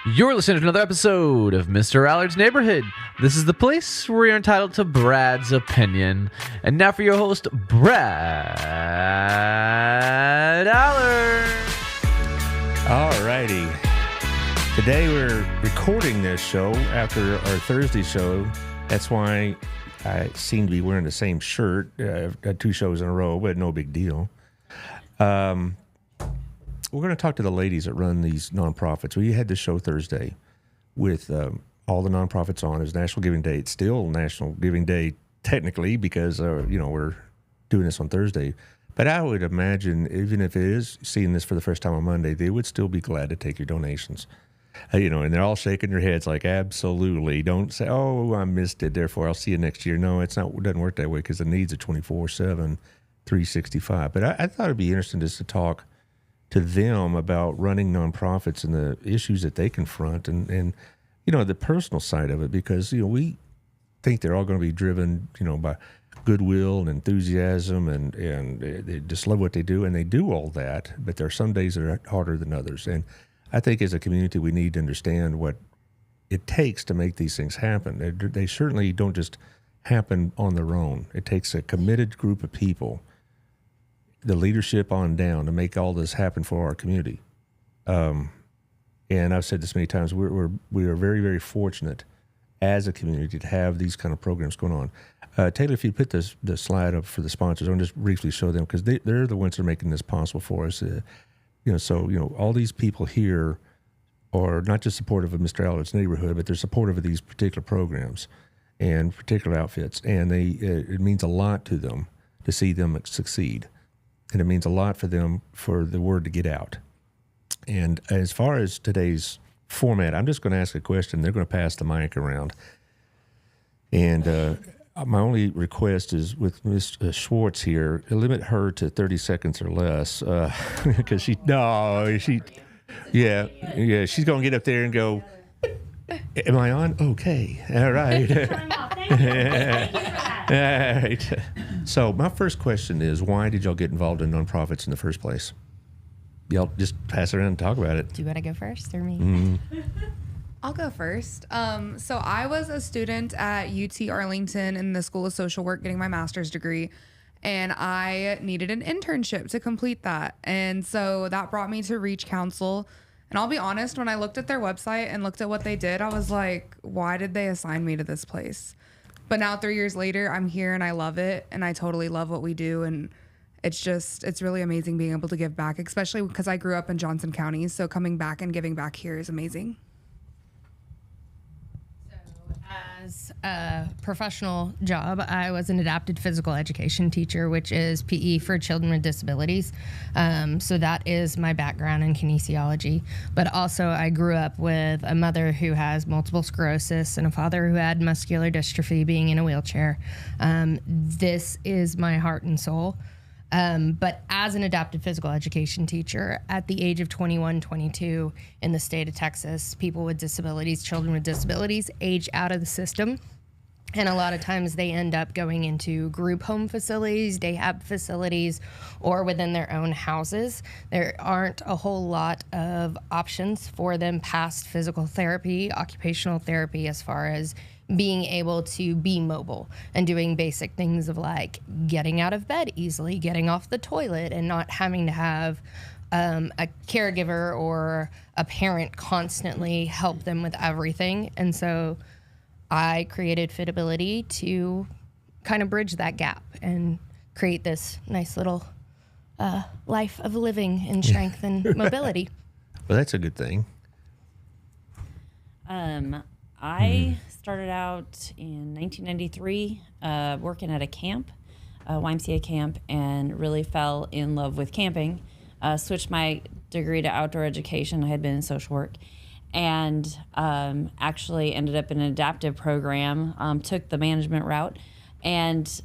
You're listening to another episode of Mr. Allard's Neighborhood. This is the place where you're entitled to Brad's opinion. And now for your host, Brad Allard. Alrighty. Today we're recording this show after our Thursday show. That's why I seem to be wearing the same shirt. I've had two shows in a row, but no big deal. We're going to talk to the ladies that run these nonprofits. We had this show Thursday with all the nonprofits on. It's National Giving Day. It's still National Giving Day technically because we're doing this on Thursday. But I would imagine, even if it is seeing this for the first time on Monday, they would still be glad to take your donations. And they're all shaking their heads like, absolutely. Don't say, oh, I missed it, therefore I'll see you next year. No, it doesn't work that way because the needs are 24/7, 365. But I thought it'd be interesting just to talk to them about running nonprofits and the issues that they confront and the personal side of it, because we think they're all going to be driven by goodwill and enthusiasm and they just love what they do, and they do all that, but there are some days that are harder than others. And I think as a community we need to understand what it takes to make these things happen. They certainly don't just happen on their own. It takes a committed group of people, the leadership on down, to make all this happen for our community. And I've said this many times, we are very, very fortunate as a community to have these kind of programs going on. Taylor, if you put the slide up for the sponsors, I'll just briefly show them because they're the ones that are making this possible for us. All these people here are not just supportive of Mr. Allard's Neighborhood, but they're supportive of these particular programs and particular outfits. And it means a lot to them to see them succeed. And it means a lot for them for the word to get out. And as far as today's format, I'm just going to ask a question. They're going to pass the mic around. And my only request is with Ms. Schwartz here, limit her to 30 seconds or less. Because she's going to get up there and go, am I on? Okay. All right. All right. So my first question is, why did y'all get involved in nonprofits in the first place? Y'all just pass it around and talk about it. Do you want to go first or me? Mm-hmm. I'll go first. So I was a student at UT Arlington in the School of Social Work getting my master's degree, and I needed an internship to complete that. And so that brought me to Reach Council. And I'll be honest, when I looked at their website and looked at what they did, I was like, why did they assign me to this place? But now 3 years later, I'm here and I love it. And I totally love what we do. And it's really amazing being able to give back, especially because I grew up in Johnson County. So coming back and giving back here is amazing. As a professional job, I was an adapted physical education teacher, which is PE for children with disabilities. So that is my background in kinesiology. But also I grew up with a mother who has multiple sclerosis and a father who had muscular dystrophy, being in a wheelchair. This is my heart and soul. But as an adapted physical education teacher, at the age of 21, 22 in the state of Texas, people with disabilities, children with disabilities, age out of the system. And a lot of times they end up going into group home facilities, rehab facilities, or within their own houses. There aren't a whole lot of options for them past physical therapy, occupational therapy, as far as being able to be mobile and doing basic things of like getting out of bed easily, getting off the toilet, and not having to have a caregiver or a parent constantly help them with everything. And so I created Fitability to kind of bridge that gap and create this nice little life of living in strength and mobility. Well, that's a good thing. I started out in 1993 working at a camp, a YMCA camp, and really fell in love with camping. Switched my degree to outdoor education. I had been in social work, and actually ended up in an adaptive program, took the management route, and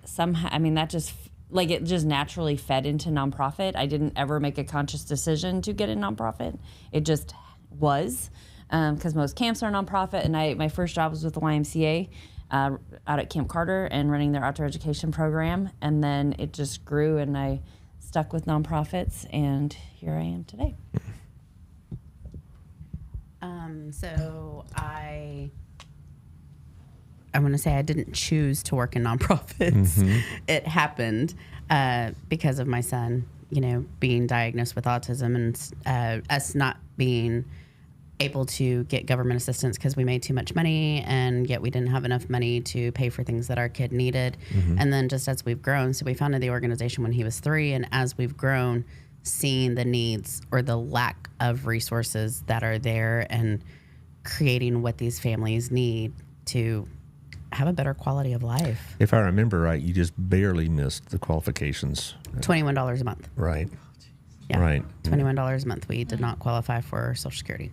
somehow, that just, it just naturally fed into nonprofit. I didn't ever make a conscious decision to get a nonprofit. It just was. Because most camps are nonprofit, and my first job was with the YMCA out at Camp Carter and running their outdoor education program, and then it just grew, and I stuck with nonprofits, and here I am today. So I want to say I didn't choose to work in nonprofits. It happened because of my son, being diagnosed with autism and us not being able to get government assistance because we made too much money, and yet we didn't have enough money to pay for things that our kid needed. And then just as we've grown, so we founded the organization when he was 3, and as we've grown, seeing the needs or the lack of resources that are there and creating what these families need to have a better quality of life. If I remember right, you just barely missed the qualifications. $21 a month. Right. Yeah. Right. $21 a month. We did not qualify for Social Security.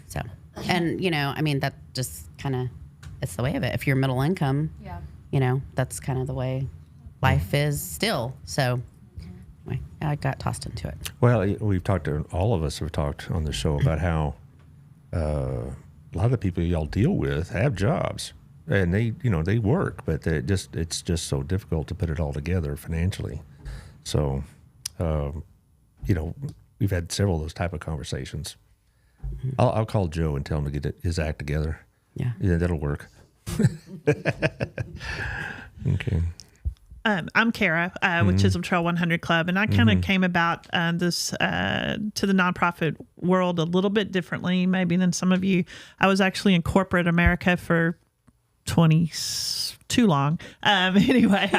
So, and that just kind of, it's the way of it. If you're middle income, that's kind of the way life is still. So anyway, I got tossed into it. Well, all of us have talked on the show about how a lot of the people y'all deal with have jobs, and they work, but it's just so difficult to put it all together financially. So, we've had several of those type of conversations. I'll call Joe and tell him to get his act together. Yeah, that'll work. Okay. I'm Kara with Chisholm Trail 100 Club, and I kind of came about this to the nonprofit world a little bit differently, maybe than some of you. I was actually in corporate America for too long. Anyway,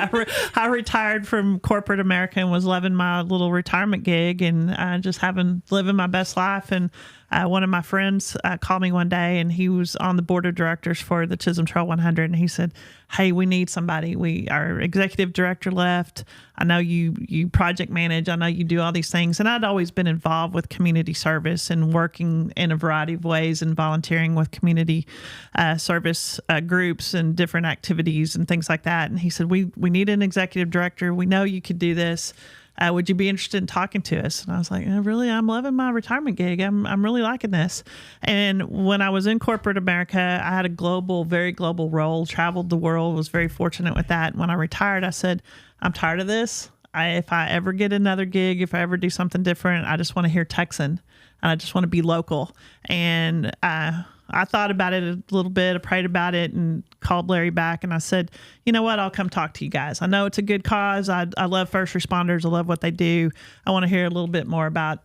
I retired from corporate America and was living my little retirement gig and just living my best life. And one of my friends called me one day, and he was on the board of directors for the Chisholm Trail 100. And he said, "Hey, we need somebody. Our executive director left. I know you project manage. I know you do all these things." And I'd always been involved with community service and working in a variety of ways and volunteering with community service groups and different activities and things like that. And he said, we need an executive director. We know you could do this. Would you be interested in talking to us? And I was like, really? I'm loving my retirement gig. I'm really liking this. And when I was in corporate America, I had a very global role, traveled the world, was very fortunate with that. And when I retired, I said, I'm tired of this. If I ever get another gig, if I ever do something different, I just want to hear Texan. And I just want to be local. And I thought about it a little bit. I prayed about it and called Larry back, and I said, you know what? I'll come talk to you guys. I know it's a good cause. I love first responders. I love what they do. I want to hear a little bit more about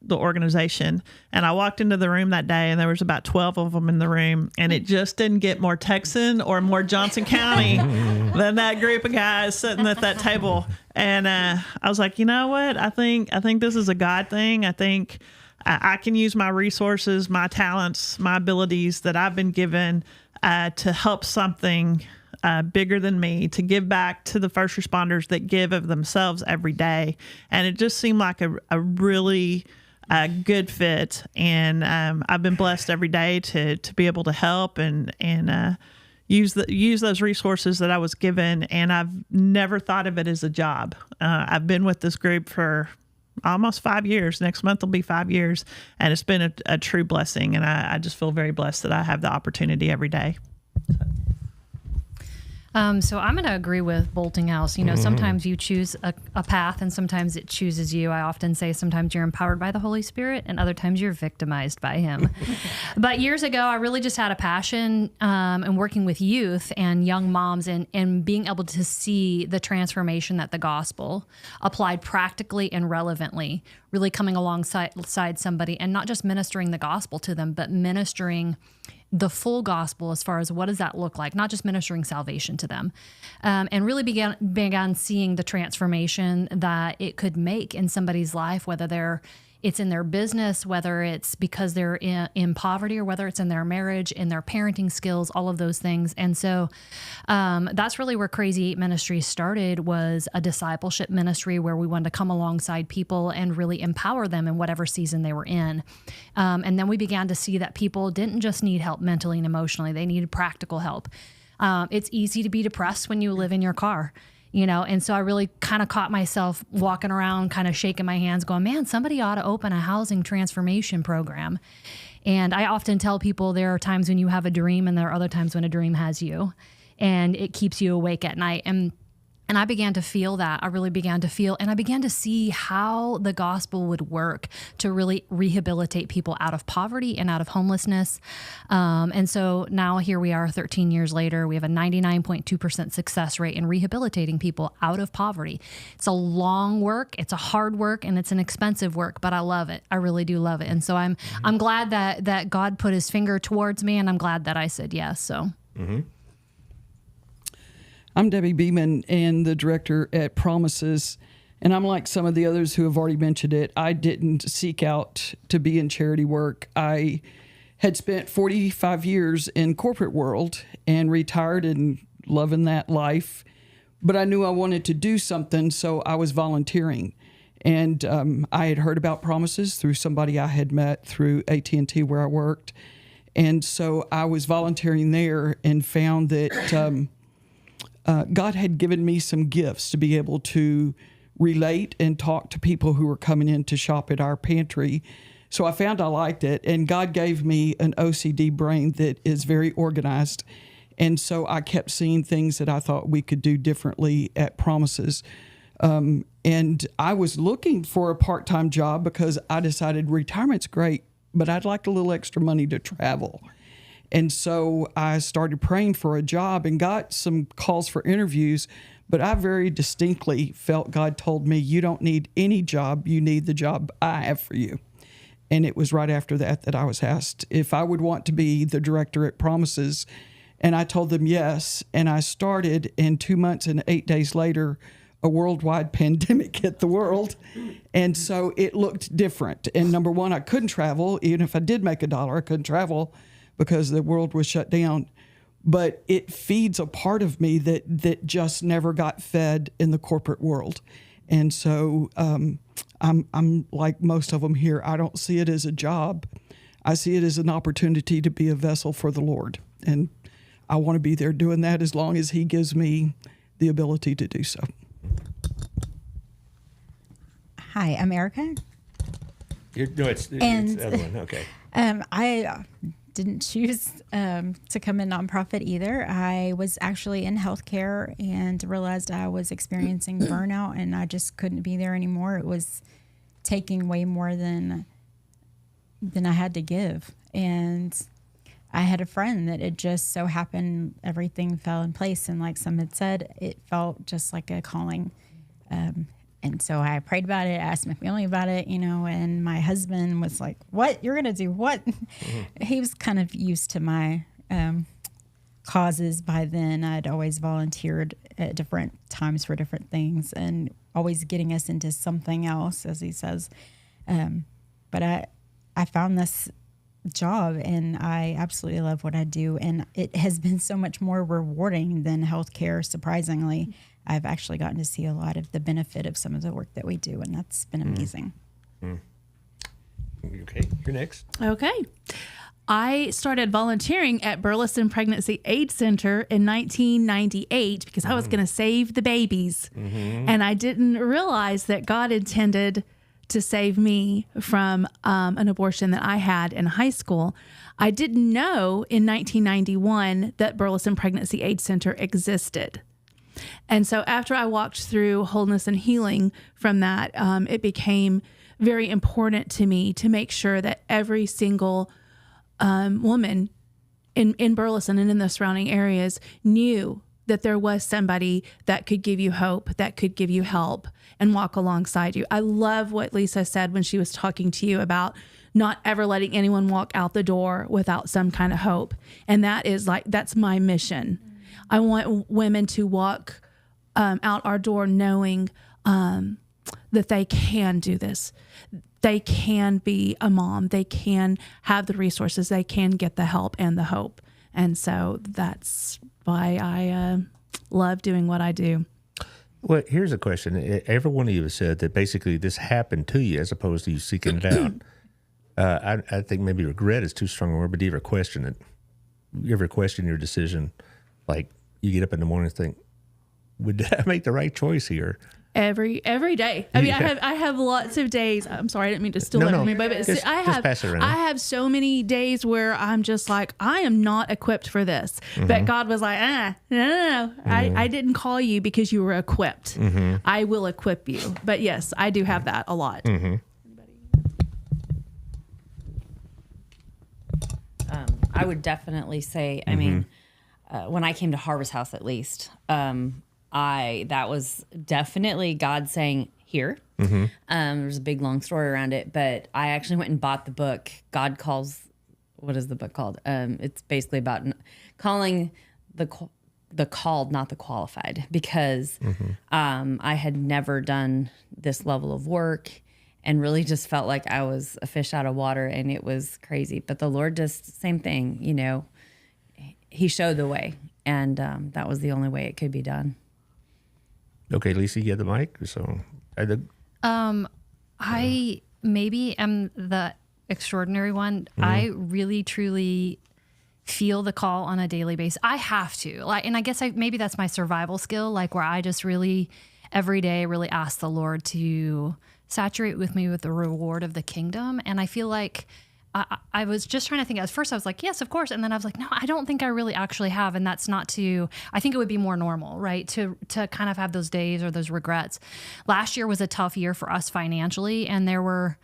the organization. And I walked into the room that day, and there was about 12 of them in the room, and it just didn't get more Texan or more Johnson County than that group of guys sitting at that table. And I was like, you know what? I think this is a God thing. I think I can use my resources, my talents, my abilities that I've been given to help something bigger than me, to give back to the first responders that give of themselves every day. And it just seemed like a really good fit. And I've been blessed every day to be able to help and use those resources that I was given. And I've never thought of it as a job. I've been with this group for almost 5 years. Next month will be 5 years. And it's been a true blessing. And I just feel very blessed that I have the opportunity every day. So I'm going to agree with Boltinghouse. Sometimes you choose a path and sometimes it chooses you. I often say sometimes you're empowered by the Holy Spirit and other times you're victimized by him. But years ago, I really just had a passion in working with youth and young moms and being able to see the transformation that the gospel applied practically and relevantly, really coming alongside somebody and not just ministering the gospel to them, but ministering the full gospel as far as what does that look like, not just ministering salvation to them, and really began seeing the transformation that it could make in somebody's life, whether it's in their business, whether it's because they're in poverty, or whether it's in their marriage, in their parenting skills, all of those things. And so that's really where Crazy 8 Ministry started, was a discipleship ministry where we wanted to come alongside people and really empower them in whatever season they were in. And then we began to see that people didn't just need help mentally and emotionally, they needed practical help. It's easy to be depressed when you live in your car. And so I really kind of caught myself walking around, kind of shaking my hands going, man, somebody ought to open a housing transformation program. And I often tell people there are times when you have a dream and there are other times when a dream has you and it keeps you awake at night. And And I began to feel that. I really began to feel, and I began to see how the gospel would work to really rehabilitate people out of poverty and out of homelessness. And so now here we are 13 years later. We have a 99.2% success rate in rehabilitating people out of poverty. It's a long work, it's a hard work, and it's an expensive work, but I love it. I really do love it. And so I'm glad that God put his finger towards me, and I'm glad that I said yes. So. Mm-hmm. I'm Debbie Beeman and the director at Promises. And I'm like some of the others who have already mentioned it. I didn't seek out to be in charity work. I had spent 45 years in corporate world and retired and loving that life. But I knew I wanted to do something, so I was volunteering. And I had heard about Promises through somebody I had met through AT&T where I worked. And so I was volunteering there and found that God had given me some gifts to be able to relate and talk to people who were coming in to shop at our pantry. So I found I liked it, and God gave me an OCD brain that is very organized. And so I kept seeing things that I thought we could do differently at Promises. And I was looking for a part-time job because I decided retirement's great, but I'd like a little extra money to travel. And so I started praying for a job and got some calls for interviews, but I very distinctly felt God told me, you don't need any job, you need the job I have for you. And it was right after that I was asked if I would want to be the director at Promises. And I told them yes. And I started, and 2 months and 8 days later, a worldwide pandemic hit the world. And so it looked different. And number one, I couldn't travel. Even if I did make $1, I couldn't travel because the world was shut down. But it feeds a part of me that just never got fed in the corporate world. And so I'm like most of them here. I don't see it as a job. I see it as an opportunity to be a vessel for the Lord. And I want to be there doing that as long as he gives me the ability to do so. Hi, I'm Erica. It's the other one. Okay. I didn't choose to come in nonprofit either. I was actually in healthcare and realized I was experiencing burnout, and I just couldn't be there anymore. It was taking way more than I had to give. And I had a friend that it just so happened everything fell in place. And like some had said, it felt just like a calling. And so I prayed about it, asked my family about it, and my husband was like, what? You're going to do what? Mm-hmm. He was kind of used to my causes by then. I'd always volunteered at different times for different things and always getting us into something else, as he says. But I found this job, and I absolutely love what I do. And it has been so much more rewarding than healthcare, surprisingly. I've actually gotten to see a lot of the benefit of some of the work that we do, and that's been amazing. Okay, you're next. Okay. I started volunteering at Burleson Pregnancy Aid Center in 1998 because I was going to save the babies. Mm-hmm. And I didn't realize that God intended to save me from an abortion that I had in high school. I didn't know in 1991 that Burleson Pregnancy Aid Center existed. And so after I walked through wholeness and healing from that, it became very important to me to make sure that every single woman in Burleson and in the surrounding areas knew that there was somebody that could give you hope, that could give you help and walk alongside you. I love what Lisa said when she was talking to you about not ever letting anyone walk out the door without some kind of hope. And that's my mission. I want women to walk out our door knowing that they can do this. They can be a mom. They can have the resources. They can get the help and the hope. And so that's why I love doing what I do. Well, here's a question. Every one of you has said that basically this happened to you as opposed to you seeking it out. I think maybe regret is too strong a word, but do you ever question it? You ever question your decision? Like you get up in the morning and think, did I make the right choice here? Every day. I mean, I have lots of days. I'm sorry, I didn't mean to steal that from you, but Just pass it around. I have so many days where I'm just like, I am not equipped for this. But God was like, no. I didn't call you because you were equipped. I will equip you. But yes, I do have that a lot. I would definitely say, I mean, when I came to Harvest House, at least, that was definitely God saying, here. There's a big, long story around it, but I actually went and bought the book, God Calls, what is the book called? It's basically about calling the called, not the qualified, because I had never done this level of work and really just felt like I was a fish out of water, and it was crazy. But the Lord just, same thing, you know, he showed the way, and that was the only way it could be done. Okay, Lisa, you have the mic. So, I maybe am the extraordinary one. I really, truly feel the call on a daily basis. I have to, and I guess maybe that's my survival skill, where I just really every day really ask the Lord to saturate with me with the reward of the kingdom. And I feel like I was just trying to think. At first I was like, yes, of course. And then I was like, no, I don't think I really actually have. And that's not I think it would be more normal, right? To kind of have those days or those regrets. Last year was a tough year for us financially. And there were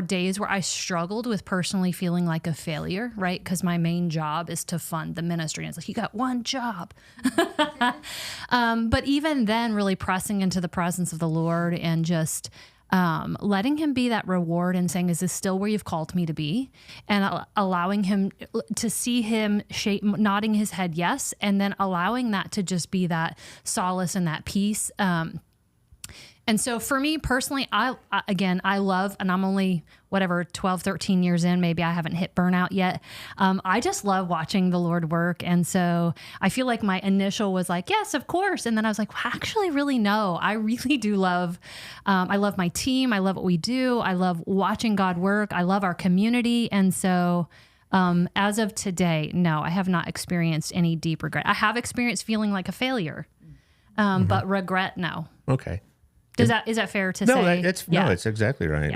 days where I struggled with personally feeling like a failure, right? Because my main job is to fund the ministry. And it's like, you got one job. But even then, really pressing into the presence of the Lord and just letting him be that reward and saying, is this still where you've called me to be? And allowing him to see him nodding his head yes, and then allowing that to just be that solace and that peace. And so for me personally, I love, and I'm only 12, 13 years in, maybe I haven't hit burnout yet. I just love watching the Lord work. And so I feel like my initial was like, yes, of course. And then I was like, well, actually, really, no, I really do love, I love my team. I love what we do. I love watching God work. I love our community. And so as of today, no, I have not experienced any deep regret. I have experienced feeling like a failure, but regret, no. Okay. Is that fair to no, say? No, it's exactly right.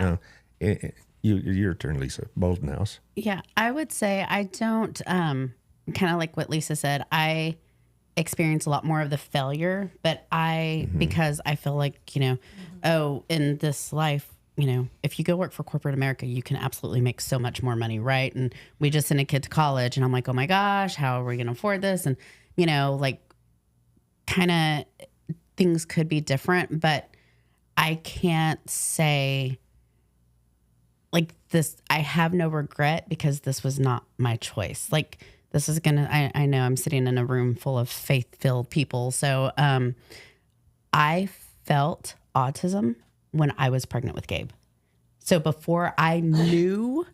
Yeah. Your turn, Lisa. Bolton House. Yeah, I would say I don't, kind of like what Lisa said, I experience a lot more of the failure, but because I feel like, in this life, if you go work for corporate America, you can absolutely make so much more money, right? And we just sent a kid to college, and I'm like, oh my gosh, how are we going to afford this? And, kind of things could be different, but I can't say this, I have no regret because this was not my choice. This is I know I'm sitting in a room full of faith-filled people. So I felt autism when I was pregnant with Gabe. So before I knew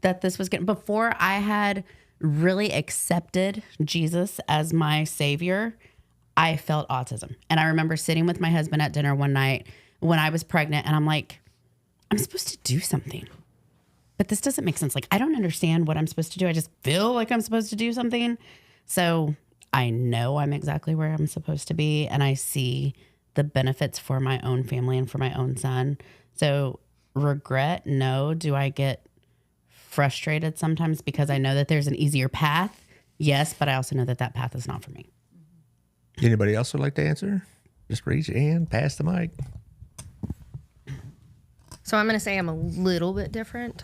that this was before I had really accepted Jesus as my savior, I felt autism. And I remember sitting with my husband at dinner one night when I was pregnant, and I'm like, I'm supposed to do something, but this doesn't make sense. I don't understand what I'm supposed to do. I just feel like I'm supposed to do something. So I know I'm exactly where I'm supposed to be, and I see the benefits for my own family and for my own son. So regret, no. Do I get frustrated sometimes because I know that there's an easier path? Yes, but I also know that path is not for me. Anybody else would like to answer? Just raise your hand, pass the mic. So I'm going to say I'm a little bit different.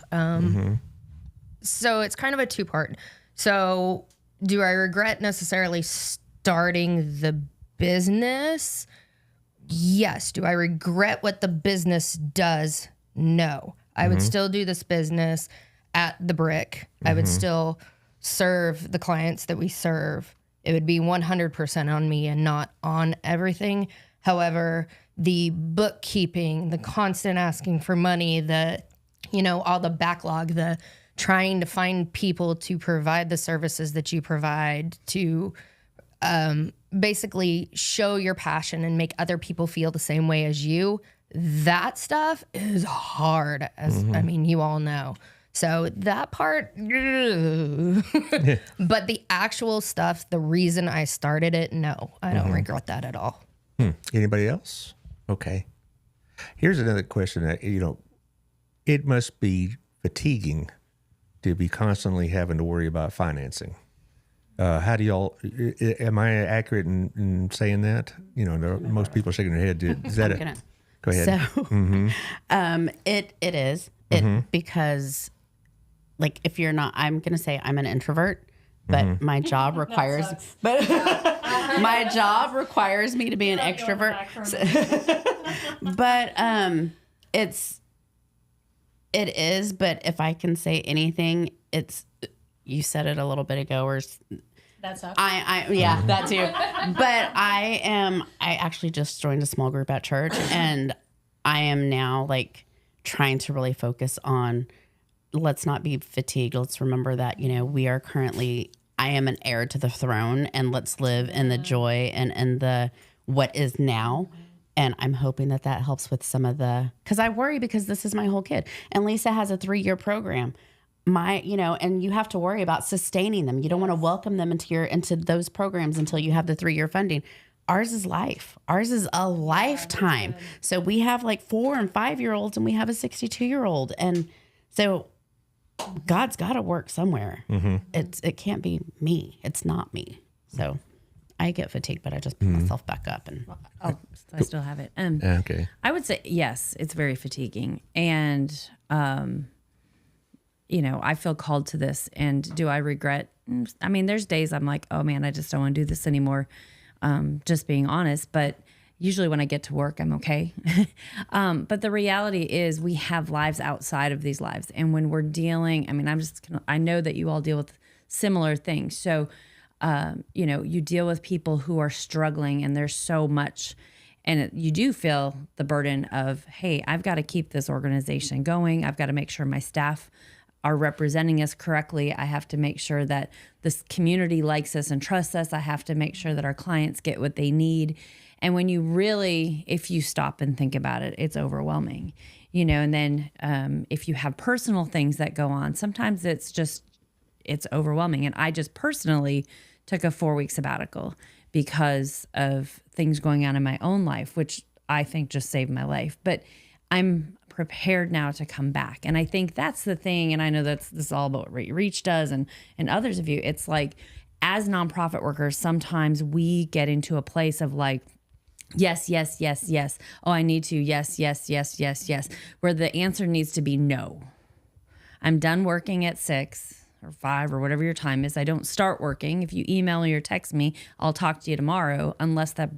So it's kind of a two-part. So do I regret necessarily starting the business? Yes. Do I regret what the business does? No. I would still do this business at the Brick. I would still serve the clients that we serve. It would be 100% on me and not on everything. However, the bookkeeping, the constant asking for money, all the backlog, the trying to find people to provide the services that you provide, to basically show your passion and make other people feel the same way as you, that stuff is hard, as you all know. So that part, but the actual stuff, the reason I started it, no, I don't regret that at all. Anybody else? Okay. Here's another question that, it must be fatiguing to be constantly having to worry about financing. How do y'all, am I accurate in saying that? Most people are shaking their head. Is that it? Go ahead. So, it is because, like, if you're not, I'm gonna say I'm an introvert, but my job requires, my job requires me to be an extrovert. But it is. But if I can say anything, you said it a little bit ago, or That's up. yeah, that too. But I actually just joined a small group at church, and I am now like trying to really focus on, let's not be fatigued. Let's remember that, we are currently, I am an heir to the throne, and let's live in the joy and in the what is now. And I'm hoping that helps with some of because I worry, because this is my whole kid. And Lisa has a 3-year program. And you have to worry about sustaining them. You don't want to welcome them into those programs until you have the 3-year funding. Ours is life. Ours is a lifetime. So we have like 4 and 5-year-olds, and we have a 62-year-old. And so God's got to work somewhere. It can't be me. It's not me. So I get fatigued, but I just pick myself back up. And I still have it. Okay. I would say, yes, it's very fatiguing. And, I feel called to this. And do I regret? I mean, there's days I'm like, oh man, I just don't want to do this anymore. Just being honest. But usually when I get to work, I'm okay. But the reality is we have lives outside of these lives. And when we're dealing, I know that you all deal with similar things. So, you deal with people who are struggling, and there's so much, and you do feel the burden of, hey, I've got to keep this organization going. I've got to make sure my staff are representing us correctly. I have to make sure that this community likes us and trusts us. I have to make sure that our clients get what they need. And when you really, if you stop and think about it, it's overwhelming, and then if you have personal things that go on, sometimes it's overwhelming. And I just personally took a 4-week sabbatical because of things going on in my own life, which I think just saved my life. But I'm prepared now to come back. And I think that's the thing. And I know this is all about what Reach does and others of you. It's like, as nonprofit workers, sometimes we get into a place of like, yes, yes, yes, yes. Oh, I need to. Yes, yes, yes, yes, yes. Where the answer needs to be no. I'm done working at 6 or 5 or whatever your time is. I don't start working. If you email me or text me, I'll talk to you tomorrow, unless the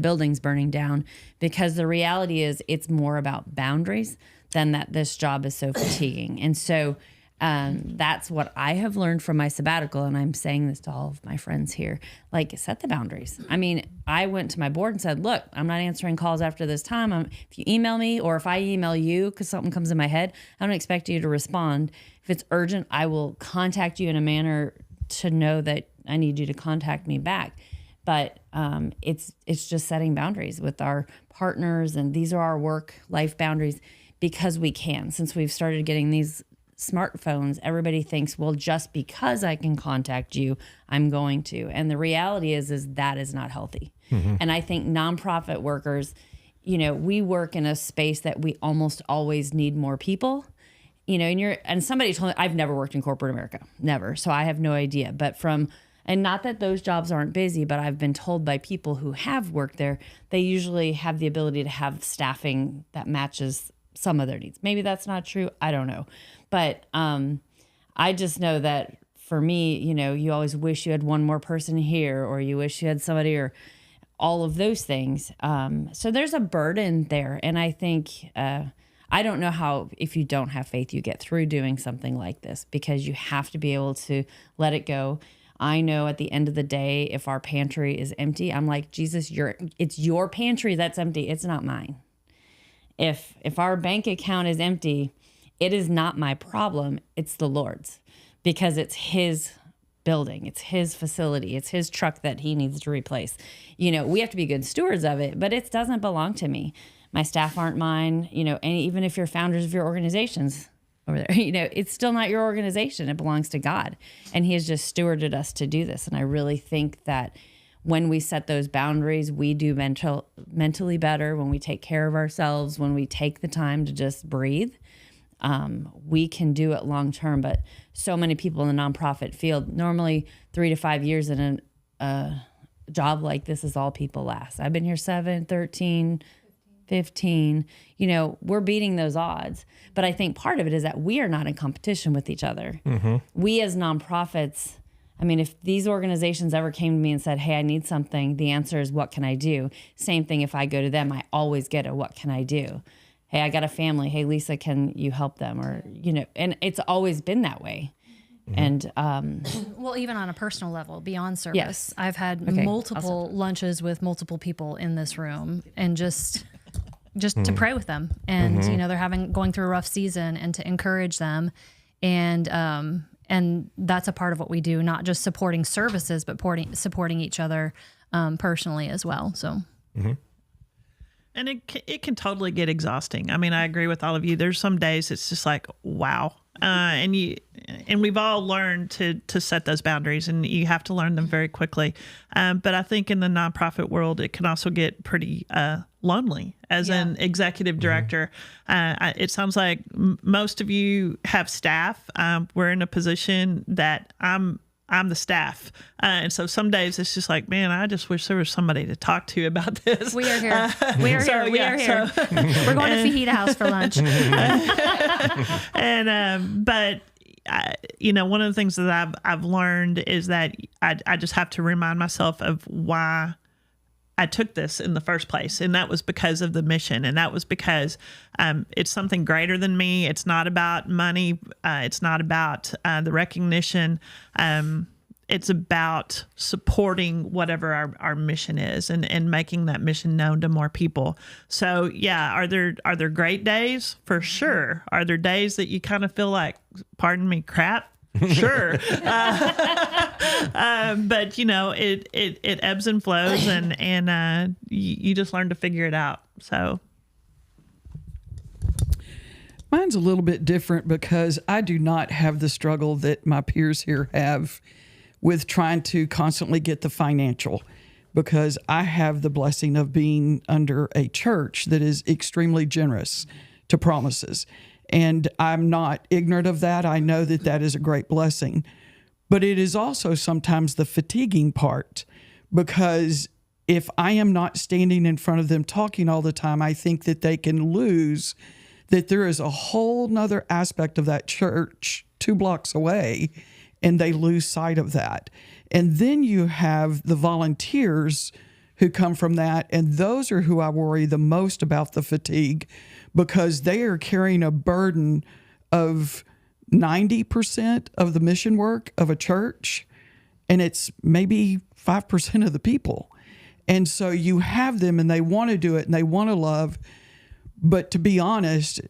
building's burning down. Because the reality is, it's more about boundaries than that this job is so fatiguing. And so that's what I have learned from my sabbatical. And I'm saying this to all of my friends here, like, set the boundaries. I mean, I went to my board and said, look, I'm not answering calls after this time. If you email me, or if I email you because something comes in my head, I don't expect you to respond. If it's urgent, I will contact you in a manner to know that I need you to contact me back. But it's just setting boundaries with our partners. And these are our work-life boundaries, because we can. Since we've started getting these smartphones, everybody thinks, well, just because I can contact you, I'm going to. And the reality is that is not healthy. And I think nonprofit workers, we work in a space that we almost always need more people. And somebody told me, I've never worked in corporate America, never. So I have no idea. But and not that those jobs aren't busy, but I've been told by people who have worked there, they usually have the ability to have staffing that matches some of their needs. Maybe that's not true. I don't know. But I just know that for me, you always wish you had one more person here, or you wish you had somebody, or all of those things. So there's a burden there. And I think, I don't know how, if you don't have faith, you get through doing something like this, because you have to be able to let it go. I know at the end of the day, if our pantry is empty, I'm like, Jesus, it's your pantry that's empty. It's not mine. If our bank account is empty, it is not my problem. It's the Lord's, because it's His building. It's His facility. It's His truck that He needs to replace. We have to be good stewards of it, but it doesn't belong to me. My staff aren't mine, and even if you're founders of your organizations over there, it's still not your organization. It belongs to God. And He has just stewarded us to do this. And I really think that when we set those boundaries, we do mentally better, when we take care of ourselves, when we take the time to just breathe. We can do it long term, but so many people in the nonprofit field, normally 3 to 5 years in a job like this is all people last. I've been here 7, 13, 15. You know, we're beating those odds. But I think part of it is that we are not in competition with each other. We as nonprofits, I mean, if these organizations ever came to me and said, hey, I need something, the answer is, what can I do? Same thing if I go to them, I always get a, what can I do? Hey, I got a family. Hey, Lisa, can you help them? Or, you know, and it's always been that way. And well, even on a personal level, beyond service, Yes. I've had multiple lunches with multiple people in this room, and just to pray with them, and you know, they're going through a rough season, and to encourage them, and that's a part of what we do, not just supporting services, but supporting each other personally as well. So. And it can totally get exhausting. I mean, I agree with all of you. There's some days it's just like, wow. And we've all learned to set those boundaries, and you have to learn them very quickly. But I think in the nonprofit world, it can also get pretty lonely as an executive director. It sounds like most of you have staff. We're in a position that I'm the staff. And so some days it's just like, man, I just wish there was somebody to talk to about this. We are here. We are here. We are here. We're going to Fajita House for lunch. But you know, one of the things that I've learned is that I just have to remind myself of why I took this in the first place. And that was because of the mission. And that was because it's something greater than me. It's not about money. It's not about the recognition. It's about supporting whatever our mission is, and making that mission known to more people. So yeah, are there great days? For sure. Are there days that you kind of feel like, pardon me, crap? Sure. But you know, it ebbs and flows, and you just learn to figure it out. So mine's a little bit different because I do not have the struggle that my peers here have with trying to constantly get the financial, because I have the blessing of being under a church that is extremely generous to promises. And I'm not ignorant of that. I know that that is a great blessing. But it is also sometimes the fatiguing part, because if I am not standing in front of them talking all the time, I think that they can lose that there is a whole nother aspect of that church 2 blocks away, and they lose sight of that. And then you have the volunteers who come from that, and those are who I worry the most about the fatigue, because they are carrying a burden of 90% of the mission work of a church, and it's maybe 5% of the people. And so you have them, and they want to do it, and they want to love. But to be honest,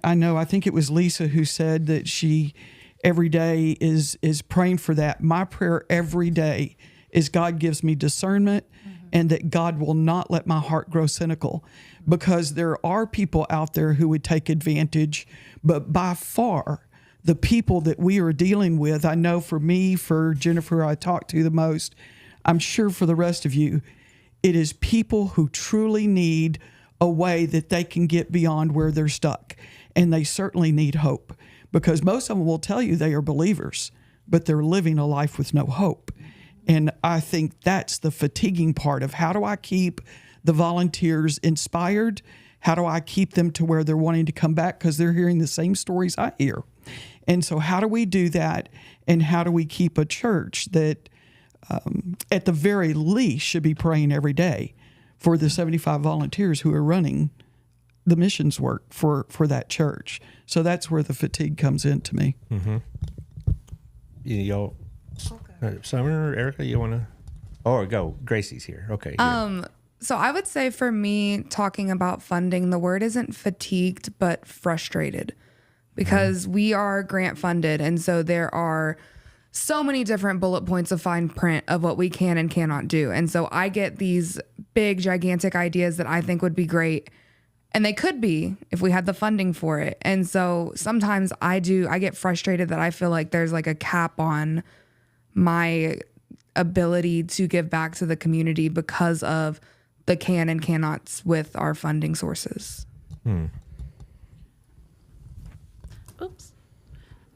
I know, I think it was Lisa who said that she every day is praying for that. My prayer every day is God gives me discernment, and that God will not let my heart grow cynical, because there are people out there who would take advantage. But by far, the people that we are dealing with, I know for me, for Jennifer, I talk to the most, I'm sure for the rest of you, it is people who truly need a way that they can get beyond where they're stuck. And they certainly need hope, because most of them will tell you they are believers, but they're living a life with no hope. And I think that's the fatiguing part of, how do I keep the volunteers inspired? How do I keep them to where they're wanting to come back, because they're hearing the same stories I hear? And so how do we do that? And how do we keep a church that at the very least should be praying every day for the 75 volunteers who are running the missions work for that church? So that's where the fatigue comes in to me. Y'all, Summer or Erica, you want to? Oh, go. Gracie's here. Okay. So I would say for me, talking about funding, the word isn't fatigued, but frustrated, because we are grant funded. And so there are so many different bullet points of fine print of what we can and cannot do. And so I get these big, gigantic ideas that I think would be great. And they could be if we had the funding for it. And so sometimes I get frustrated that I feel like there's like a cap on my ability to give back to the community because of the can and cannots with our funding sources. Oops.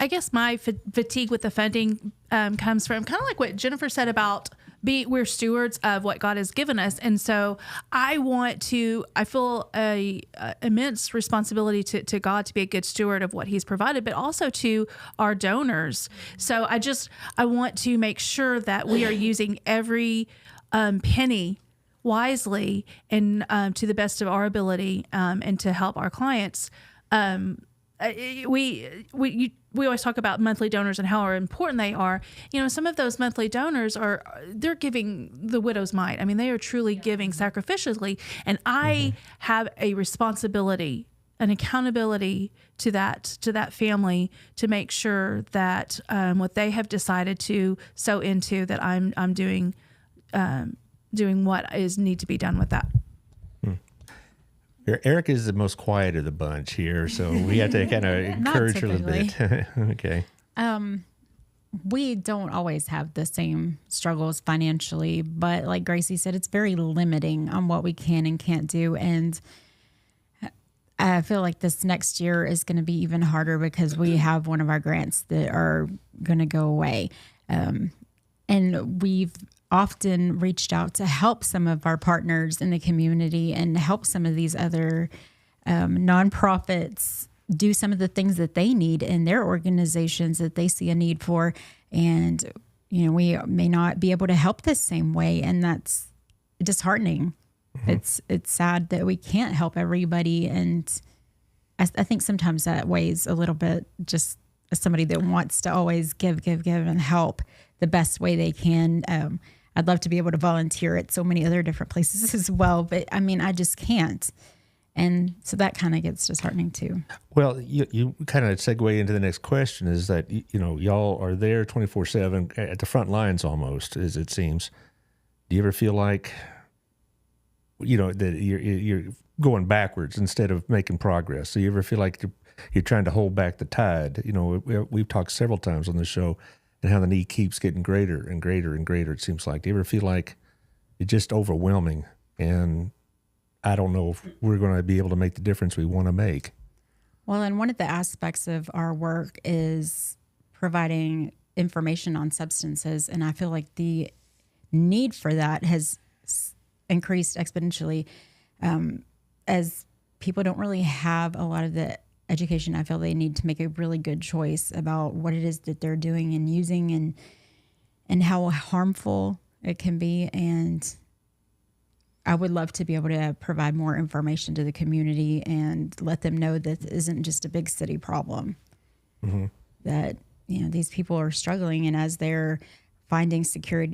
I guess my fatigue with the funding comes from kind of like what Jennifer said about we're stewards of what God has given us. And so I feel a immense responsibility to God to be a good steward of what he's provided, but also to our donors. So I want to make sure that we are using every penny wisely and to the best of our ability and to help our clients. We always talk about monthly donors and how important they are. You know, some of those monthly donors they're giving the widow's mite. I mean, they are truly giving sacrificially. And I have a responsibility, an accountability to that family to make sure that what they have decided to sow into, that I'm doing what need to be done with that. Erica is the most quiet of the bunch here, so we have to kind of encourage her a little bit. Okay. We don't always have the same struggles financially, but like Gracie said, it's very limiting on what we can and can't do. And I feel like this next year is going to be even harder because we have one of our grants that are going to go away. And we've often reached out to help some of our partners in the community and help some of these other nonprofits do some of the things that they need in their organizations that they see a need for. And, you know, we may not be able to help the same way. And that's disheartening. It's sad that we can't help everybody. And I think sometimes that weighs a little bit, just as somebody that wants to always give and help the best way they can. I'd love to be able to volunteer at so many other different places as well, but I mean, I just can't. And so that kind of gets disheartening too. Well, you kind of segue into the next question is that, you know, y'all are there 24/7 at the front lines almost, as it seems. Do you ever feel like, you know, that you're going backwards instead of making progress? So you ever feel like you're trying to hold back the tide? You know, we've talked several times on the show and how the need keeps getting greater and greater and greater, it seems like. Do you ever feel like it's just overwhelming and I don't know if we're going to be able to make the difference we want to make? Well, and one of the aspects of our work is providing information on substances. And I feel like the need for that has increased exponentially as people don't really have a lot of the education I feel they need to make a really good choice about what it is that they're doing and using and how harmful it can be. And I would love to be able to provide more information to the community and let them know that this isn't just a big city problem. That, you know, these people are struggling, and as they're finding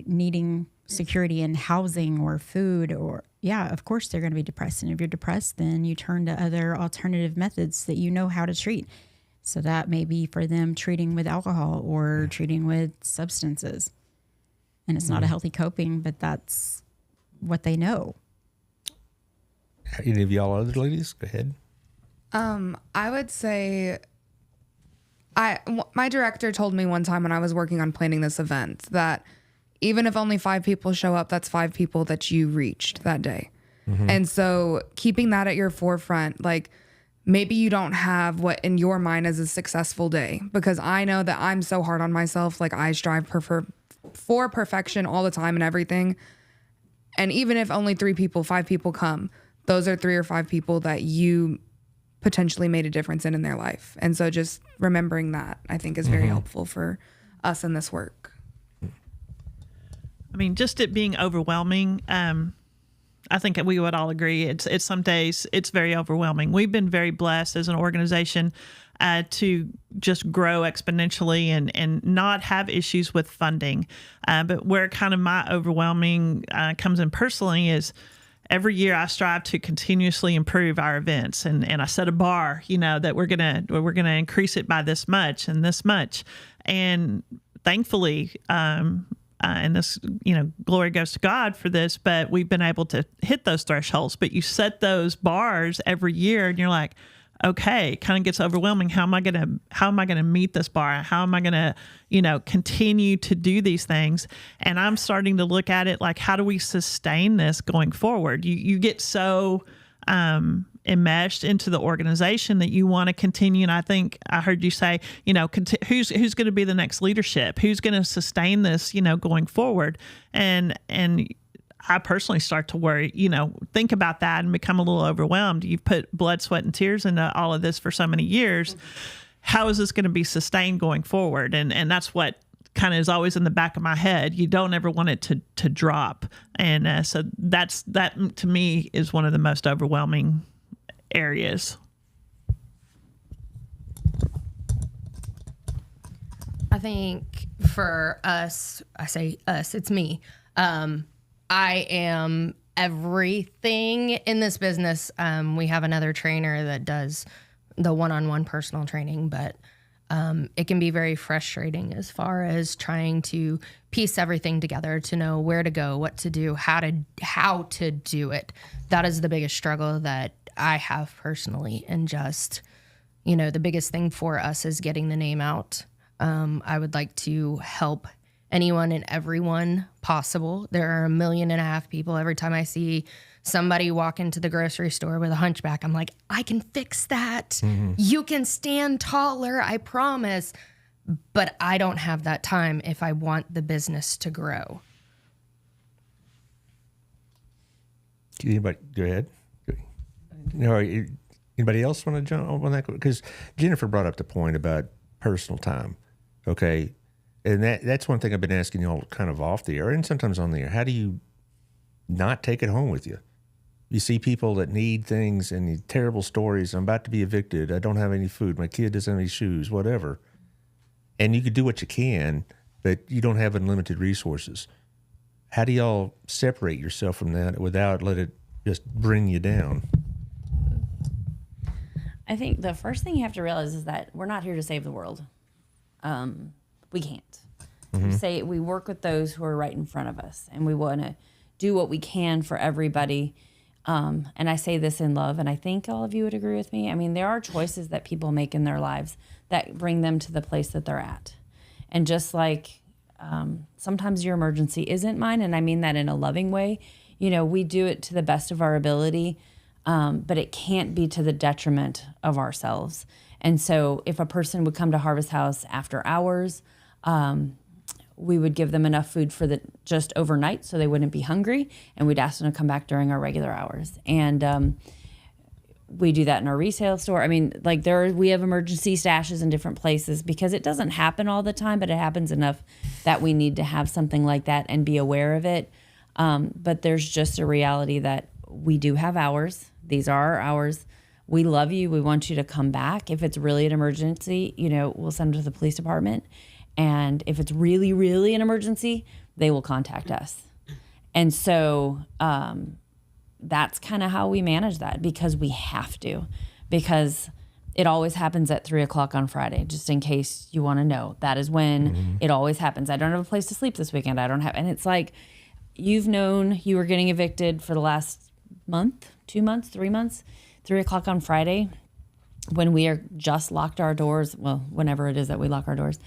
needing security in housing or food, or of course they're going to be depressed. And if you're depressed, then you turn to other alternative methods that you know how to treat. So that may be for them treating with alcohol or treating with substances. And it's not a healthy coping, but that's what they know. Any of y'all other ladies? Go ahead. I would say my director told me one time when I was working on planning this event that even if only 5 people show up, that's 5 people that you reached that day. And so keeping that at your forefront, like maybe you don't have what in your mind is a successful day, because I know that I'm so hard on myself. Like I strive for perfection all the time and everything. And even if only 5 people come, those are 3 or 5 people that you potentially made a difference in their life. And so just remembering that, I think, is very helpful for us in this work. I mean, just it being overwhelming. I think we would all agree it's some days it's very overwhelming. We've been very blessed as an organization to just grow exponentially and not have issues with funding. But where kind of my overwhelming comes in personally is every year I strive to continuously improve our events, and I set a bar, you know, that we're gonna increase it by this much and this much, and thankfully. And this, you know, glory goes to God for this, but we've been able to hit those thresholds. But you set those bars every year and you're like, okay, kind of gets overwhelming. How am I gonna meet this bar? How am I gonna, continue to do these things? And I'm starting to look at it like, how do we sustain this going forward? You get so enmeshed into the organization that you want to continue. And I think I heard you say, who's going to be the next leadership? Who's going to sustain this, going forward? And I personally start to worry, think about that and become a little overwhelmed. You've put blood, sweat, and tears into all of this for so many years. How is this going to be sustained going forward? And that's what kind of is always in the back of my head. You don't ever want it to drop. And so that to me is one of the most overwhelming areas. I think for us, I say us, it's me. I am everything in this business. We have another trainer that does the one-on-one personal training, but it can be very frustrating as far as trying to piece everything together, to know where to go, what to do, how to do it. That is the biggest struggle that I have personally. And just, the biggest thing for us is getting the name out. I would like to help anyone and everyone possible. There are 1.5 million people. Every time I see somebody walk into the grocery store with a hunchback, I'm like, I can fix that. Mm-hmm. You can stand taller, I promise. But I don't have that time if I want the business to grow. Anybody, go ahead. Anybody else want to jump on that? Because Jennifer brought up the point about personal time. Okay. And that's one thing I've been asking you all kind of off the air and sometimes on the air. How do you not take it home with you? You see people that need things and need terrible stories. I'm about to be evicted. I don't have any food. My kid doesn't have any shoes, whatever. And you could do what you can, but you don't have unlimited resources. How do y'all separate yourself from that without let it just bring you down? I think the first thing you have to realize is that we're not here to save the world. We can't. Mm-hmm. We work with those who are right in front of us, and we want to do what we can for everybody. And I say this in love, and I think all of you would agree with me. I mean, there are choices that people make in their lives that bring them to the place that they're at. And just like sometimes your emergency isn't mine, and I mean that in a loving way. We do it to the best of our ability, but it can't be to the detriment of ourselves. And so if a person would come to Harvest House after hours, we would give them enough food for just overnight so they wouldn't be hungry, and we'd ask them to come back during our regular hours. And we do that in our resale store. I mean, we have emergency stashes in different places because it doesn't happen all the time, but it happens enough that we need to have something like that and be aware of it. But there's just a reality that we do have hours. These are our hours. We love you. We want you to come back. If it's really an emergency, we'll send them to the police department. And if it's really, really an emergency, they will contact us. And so that's kind of how we manage that, because we have to, because it always happens at 3:00 on Friday, just in case you want to know. That is when it always happens. I don't have a place to sleep this weekend. And it's like, you've known you were getting evicted for the last month, 2 months, 3 months, 3:00 on Friday, when we are just locked our doors, well, whenever it is that we lock our doors,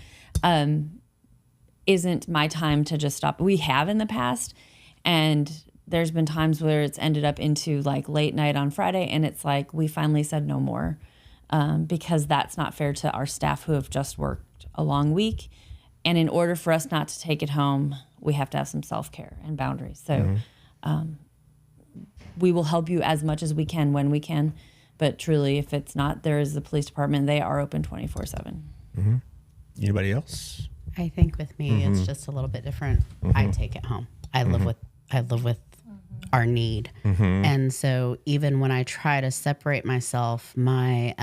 isn't my time to just stop. We have in the past, and there's been times where it's ended up into late night on Friday, and it's like we finally said no more, because that's not fair to our staff who have just worked a long week. And in order for us not to take it home, we have to have some self-care and boundaries. So we will help you as much as we can when we can. But truly, if it's not, there is the police department. They are open 24/7. Mm-hmm. Anybody else? I think with me, it's just a little bit different. I take it home. I live with our need. And so even when I try to separate myself, my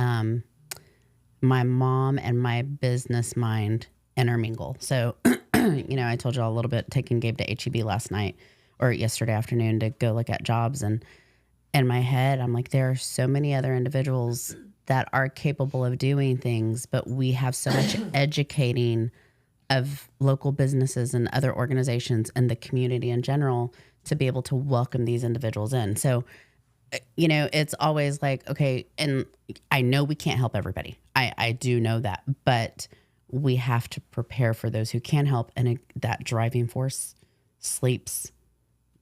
mom and my business mind intermingle. So, I told you all a little bit, taking Gabe to HEB last night or yesterday afternoon to go look at jobs. And in my head, I'm like, there are so many other individuals that are capable of doing things, but we have so much educating of local businesses and other organizations and the community in general to be able to welcome these individuals in. So it's always like, okay, and I know we can't help everybody. I do know that, but we have to prepare for those who can help. And that driving force sleeps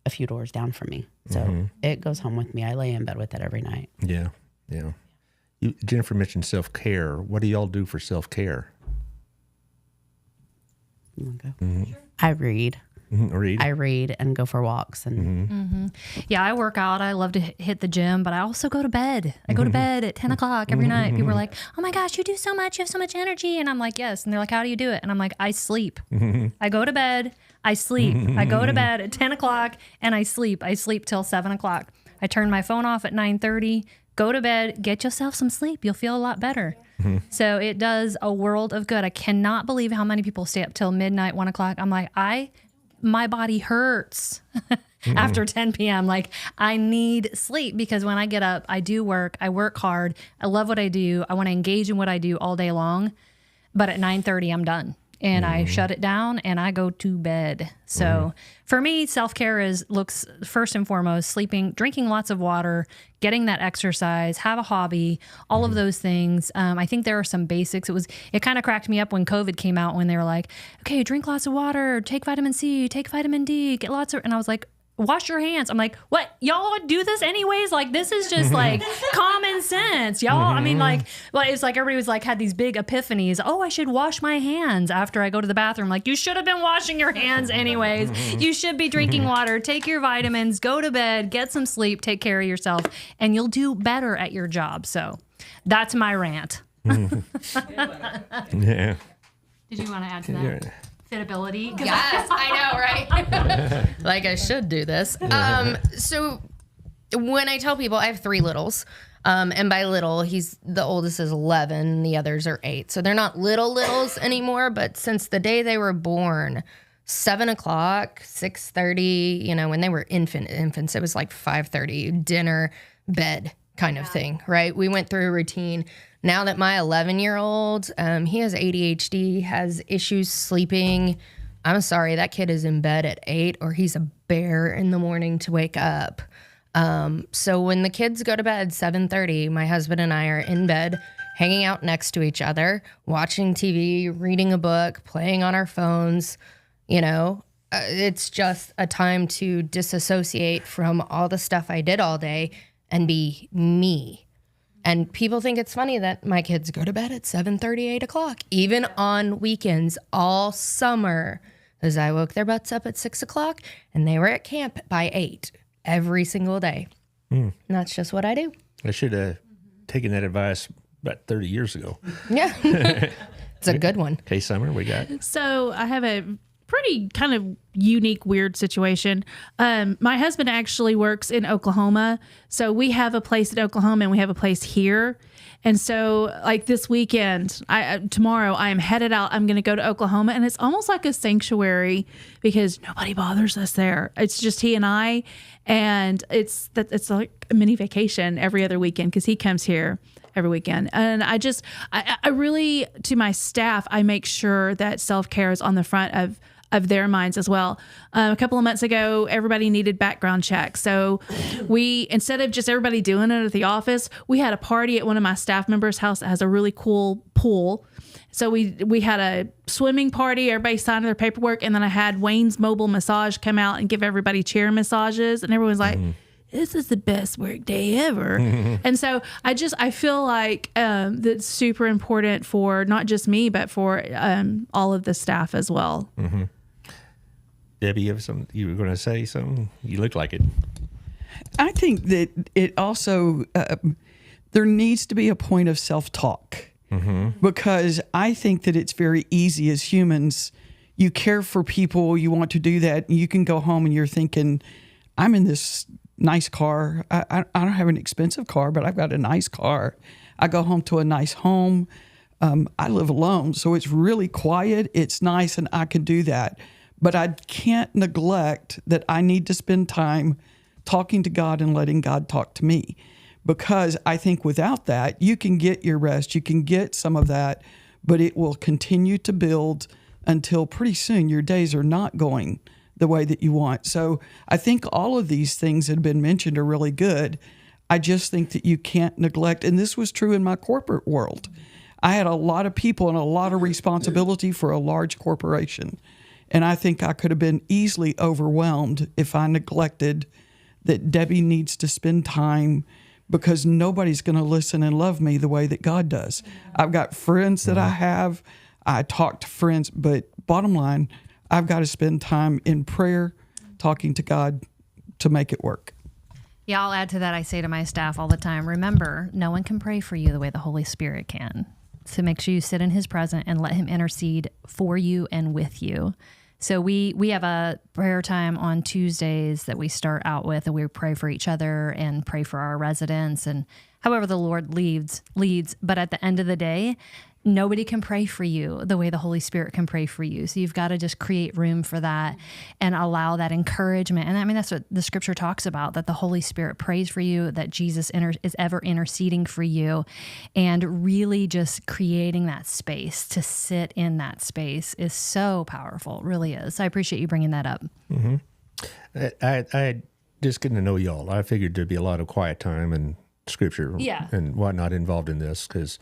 a few doors down from me. So it goes home with me. I lay in bed with it every night. Yeah. Yeah. Jennifer mentioned self-care. What do y'all do for self-care? You want to go? Sure. I read. Read. I read and go for walks. And Yeah, I work out. I love to hit the gym, but I also go to bed. I go to bed at 10 o'clock every night. People are like, oh my gosh, you do so much. You have so much energy. And I'm like, yes. And they're like, how do you do it? And I'm like, I sleep. I go to bed. I sleep. I go to bed at 10 o'clock and I sleep. I sleep till 7 o'clock. I turn my phone off at 9:30. Go to bed. Get yourself some sleep. You'll feel a lot better. So it does a world of good. I cannot believe how many people stay up till midnight, 1 o'clock. I'm like, my body hurts after 10 p.m. Like, I need sleep because when I get up, I do work. I work hard. I love what I do. I want to engage in what I do all day long. But at 9:30, I'm done. And I shut it down and I go to bed. So for me, self-care looks first and foremost, sleeping, drinking lots of water, getting that exercise, have a hobby, all of those things. I think there are some basics. It kind of cracked me up when COVID came out, when they were like, okay, drink lots of water, take vitamin C, take vitamin D, get lots of, and I was like, wash your hands. I'm like, what? Y'all do this anyways? Like, this is just like common sense, y'all. I mean, like, well, it's like everybody was like, had these big epiphanies. Oh, I should wash my hands after I go to the bathroom. Like, you should have been washing your hands anyways. You should be drinking water, take your vitamins, go to bed, get some sleep, take care of yourself, and you'll do better at your job. So that's my rant. Yeah. Did you want to add to that? Fitability. Yes, I know, right? Like, I should do this. So when I tell people, I have 3 littles, and by little, the oldest is 11, the others are 8. So they're not littles anymore, but since the day they were born, 7 o'clock, 6:30, when they were infants, it was like 5:30, dinner, bed kind of thing, right? We went through a routine. Now that my 11-year-old, he has ADHD, has issues sleeping, I'm sorry, that kid is in bed at 8 or he's a bear in the morning to wake up. So when the kids go to bed 7:30, my husband and I are in bed, hanging out next to each other, watching TV, reading a book, playing on our phones. It's just a time to disassociate from all the stuff I did all day and be me. And people think it's funny that my kids go to bed at 7:30, 8 o'clock, even on weekends all summer, because I woke their butts up at 6 o'clock and they were at camp by 8 every single day. And that's just what I do. I should have taken that advice about 30 years ago. Yeah. It's a good one. Okay, Summer, we got. So I have a pretty kind of unique, weird situation. My husband actually works in Oklahoma. So we have a place in Oklahoma and we have a place here. And so like this weekend, tomorrow I am headed out. I'm going to go to Oklahoma, and it's almost like a sanctuary because nobody bothers us there. It's just he and I, and it's like a mini vacation every other weekend because he comes here every weekend. And I really, to my staff, I make sure that self-care is on the front of their minds as well. A couple of months ago, everybody needed background checks. So we, instead of just everybody doing it at the office, we had a party at one of my staff members' house that has a really cool pool. So we had a swimming party, everybody signed their paperwork, and then I had Wayne's Mobile Massage come out and give everybody chair massages, and everyone's like, this is the best work day ever. And so I feel like that's super important for not just me, but for all of the staff as well. Debbie, you were going to say something? You look like it. I think that it also, there needs to be a point of self-talk because I think that it's very easy as humans. You care for people, you want to do that, and you can go home and you're thinking, I'm in this nice car. I don't have an expensive car, but I've got a nice car. I go home to a nice home. I live alone, so it's really quiet. It's nice, and I can do that. But I can't neglect that I need to spend time talking to God and letting God talk to me, because I think without that, you can get your rest, you can get some of that, but it will continue to build until pretty soon your days are not going the way that you want. So I think all of these things that have been mentioned are really good. I just think that you can't neglect, and this was true in my corporate world. I had a lot of people and a lot of responsibility for a large corporation. And I think I could have been easily overwhelmed if I neglected that Debbie needs to spend time, because nobody's going to listen and love me the way that God does. I've got friends that I talk to friends, but bottom line, I've got to spend time in prayer, talking to God to make it work. Yeah, I'll add to that. I say to my staff all the time, remember, no one can pray for you the way the Holy Spirit can. So make sure you sit in his presence and let him intercede for you and with you. So we have a prayer time on Tuesdays that we start out with, and we pray for each other and pray for our residents and however the Lord leads. But at the end of the day, nobody can pray for you the way the Holy Spirit can pray for you. So you've got to just create room for that and allow that encouragement. And I mean, that's what the scripture talks about, that the Holy Spirit prays for you, that Jesus is ever interceding for you. And really just creating that space to sit in that space is so powerful. It really is. So I appreciate you bringing that up. Mm-hmm. I just getting to know y'all, I figured there'd be a lot of quiet time and scripture and whatnot involved in this, because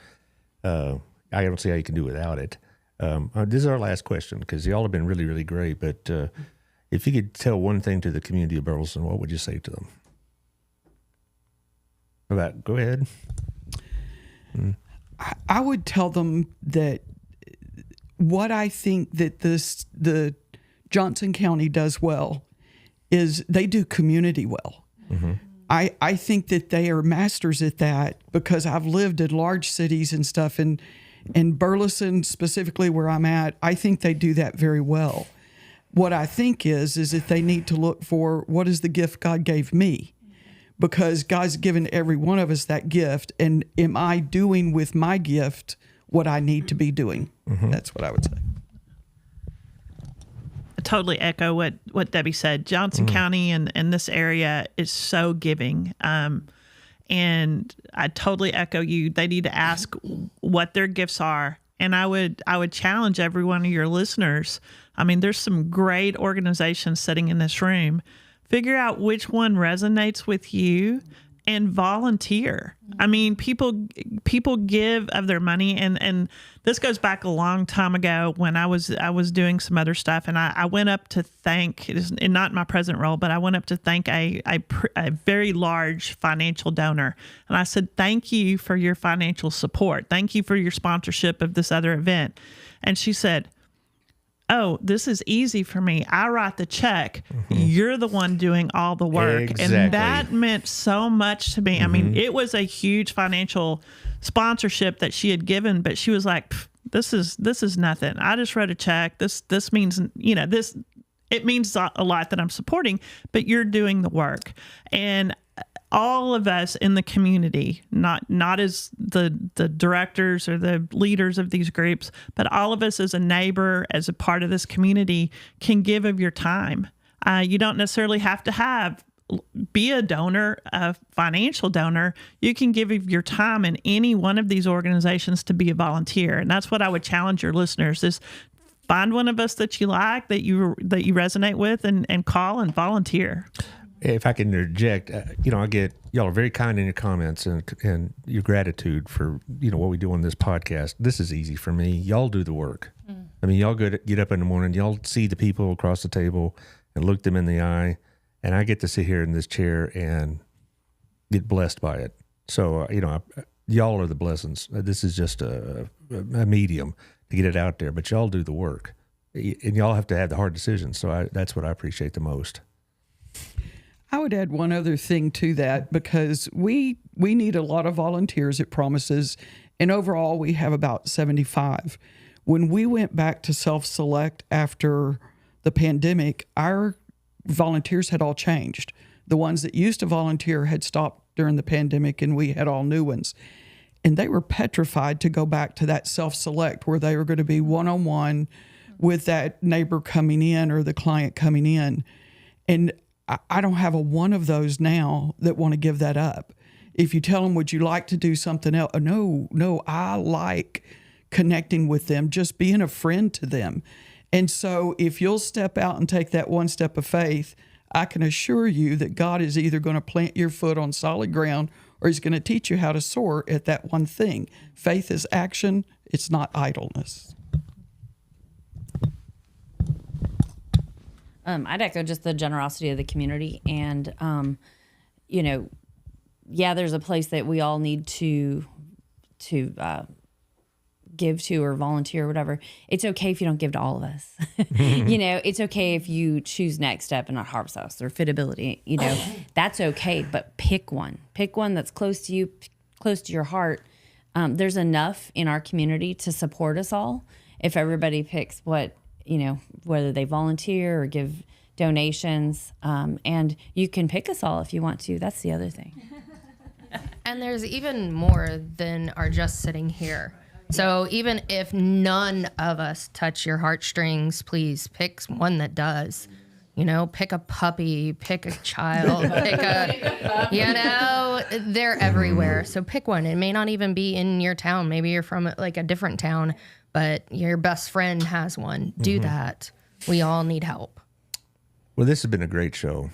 I don't see how you can do without it. This is our last question, because y'all have been really, really great. But if you could tell one thing to the community of Burleson, what would you say to them? Go ahead. I would tell them that what I think that the Johnson County does well is they do community well. Mm-hmm. I think that they are masters at that, because I've lived in large cities and stuff, and in Burleson, specifically where I'm at, I think they do that very well. What I think is that they need to look for, what is the gift God gave me? Because God's given every one of us that gift, and am I doing with my gift what I need to be doing? Mm-hmm. That's what I would say. I totally echo what Debbie said. Johnson County and this area is so giving. And I totally echo you. They need to ask what their gifts are. And I would challenge every one of your listeners. I mean, there's some great organizations sitting in this room. Figure out which one resonates with you and volunteer. I mean, people give of their money, and this goes back a long time ago when I was doing some other stuff, and I went up to thank, and not my present role, but I went up to thank a very large financial donor, and I said, thank you for your financial support. Thank you for your sponsorship of this other event. And she said, oh, this is easy for me. I write the check. Mm-hmm. You're the one doing all the work. Exactly. And that meant so much to me. Mm-hmm. I mean, it was a huge financial sponsorship that she had given, but she was like, this is nothing. I just wrote a check. This means, it means a lot that I'm supporting, but you're doing the work. And all of us in the community, not as the directors or the leaders of these groups, but all of us as a neighbor, as a part of this community, can give of your time. You don't necessarily have to be a donor, a financial donor. You can give of your time in any one of these organizations to be a volunteer. And that's what I would challenge your listeners is find one of us that you like, that you resonate with, and call and volunteer. If I can interject, I get y'all are very kind in your comments and your gratitude for what we do on this podcast. This is easy for me. Y'all do the work. I mean, y'all get up in the morning. Y'all see the people across the table and look them in the eye, and I get to sit here in this chair and get blessed by it. So y'all are the blessings. This is just a medium to get it out there, but y'all do the work, and y'all have to have the hard decisions. So that's what I appreciate the most. I would add one other thing to that, because we need a lot of volunteers at Promises, and overall we have about 75. When we went back to self-select after the pandemic, our volunteers had all changed. The ones that used to volunteer had stopped during the pandemic, and we had all new ones. And they were petrified to go back to that self-select where they were going to be one-on-one with that neighbor coming in or the client coming in. And I don't have a one of those now that want to give that up. If you tell them, would you like to do something else? No, I like connecting with them, just being a friend to them. And so if you'll step out and take that one step of faith, I can assure you that God is either going to plant your foot on solid ground or he's going to teach you how to soar at that one thing. Faith is action. It's not idleness. I'd echo just the generosity of the community. And, you know, yeah, there's a place that we all need to give to or volunteer or whatever. It's okay if you don't give to all of us. You know, it's okay if you choose Next Step and not Harvest House or Fitability. You know, that's okay. But pick one. Pick one that's close to you, close to your heart. There's enough in our community to support us all if everybody picks what, you know, whether they volunteer or give donations. And you can pick us all if you want to. That's the other thing. And there's even more than are just sitting here. So even if none of us touch your heartstrings, please pick one that does. You know, pick a puppy, pick a child, you know, they're everywhere. So pick one. It may not even be in your town. Maybe you're from like a different town, but your best friend has one. Do that. We all need help. Well, this has been a great show.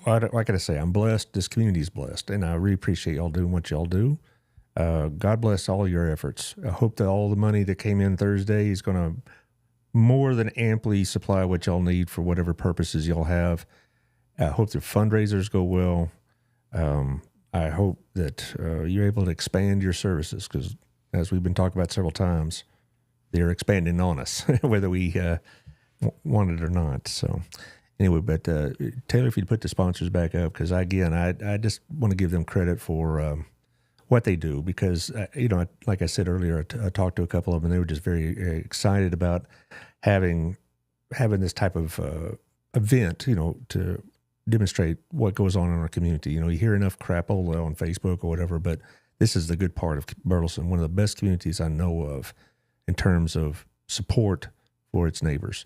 Like I say, I'm blessed. This community is blessed, and I really appreciate y'all doing what y'all do. God bless all your efforts. I hope that all the money that came in Thursday is going to more than amply supply what y'all need for whatever purposes y'all have. I hope the fundraisers go well. I hope that you're able to expand your services because, as we've been talking about several times, they're expanding on us, whether we want it or not. So anyway, but Taylor, if you'd put the sponsors back up, because again, I just want to give them credit for what they do because, you know, like I said earlier, I talked to a couple of them and they were just very excited about having this type of event, you know, to demonstrate what goes on in our community. You know, you hear enough crapola on Facebook or whatever, but this is the good part of Burleson, one of the best communities I know of in terms of support for its neighbors.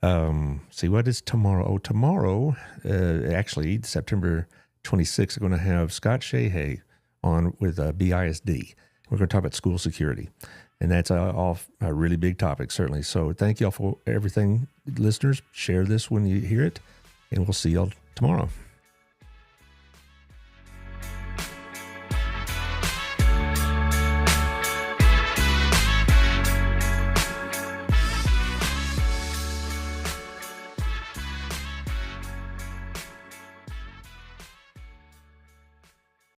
See, what is tomorrow? Oh, tomorrow, actually, September 26th, we're going to have Scott Shahay on with BISD. We're going to talk about school security. And that's a really big topic, certainly. So thank y'all for everything. Listeners, share this when you hear it, and we'll see y'all tomorrow.